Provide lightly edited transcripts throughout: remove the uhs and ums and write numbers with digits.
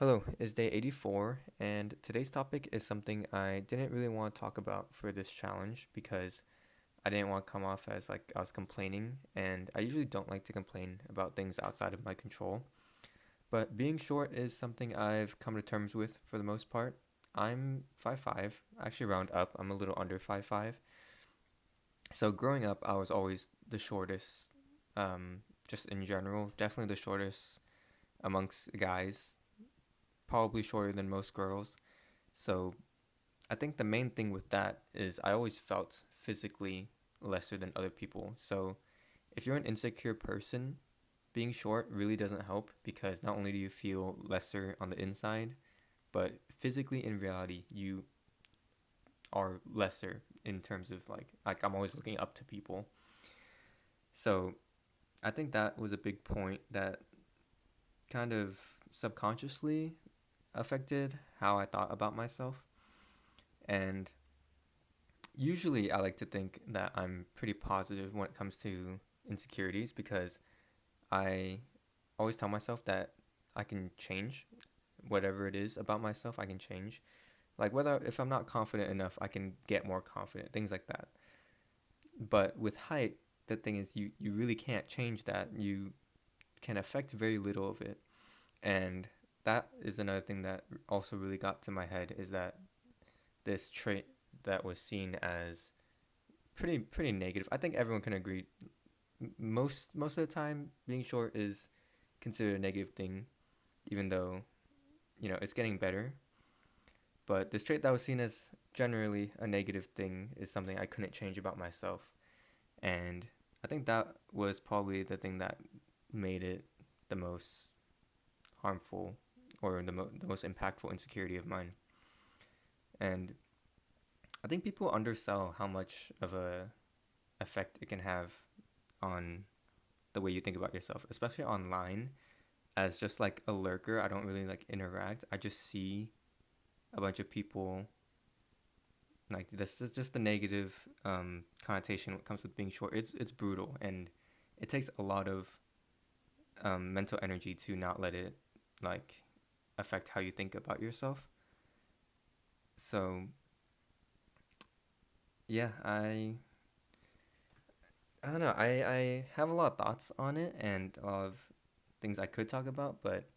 Hello, it's day 84, and today's topic is something I didn't really want to talk about for this challenge because I didn't want to come off as like I was complaining, and I usually don't like to complain about things outside of my control. But being short is something I've come to terms with for the most part. I'm 5'5", actually round up, I'm a little under 5'5". So growing up, I was always the shortest, just in general, definitely the shortest amongst guys, probably shorter than most girls. So I think the main thing with that is I always felt physically lesser than other people. So if you're an insecure person, being short really doesn't help because not only do you feel lesser on the inside, but physically in reality you are lesser in terms of like I'm always looking up to people. So I think that was a big point that kind of subconsciously affected how I thought about myself. And usually I like to think that I'm pretty positive when it comes to insecurities because I always tell myself that I can change whatever it is about myself, I can change. Like whether if I'm not confident enough, I can get more confident, things like that. But with height, the thing is you really can't change that. You can affect very little of it. And that is another thing that also really got to my head is that this trait that was seen as pretty negative. I think everyone can agree. Most of the time, being short is considered a negative thing, even though it's getting better. But this trait that was seen as generally a negative thing is something I couldn't change about myself, and I think that was probably the thing that made it the most harmful or the most impactful insecurity of mine. And I think people undersell how much of a effect it can have on the way you think about yourself, especially online. As just like a lurker, I don't really like interact. I just see a bunch of people like this is just the negative connotation when it comes with being short. It's brutal and it takes a lot of mental energy to not let it like affect how you think about yourself. So yeah, I don't know. I have a lot of thoughts on it and a lot of things I could talk about, but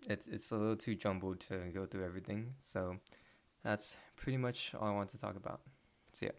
it's a little too jumbled to go through everything. So that's pretty much all I want to talk about. See ya.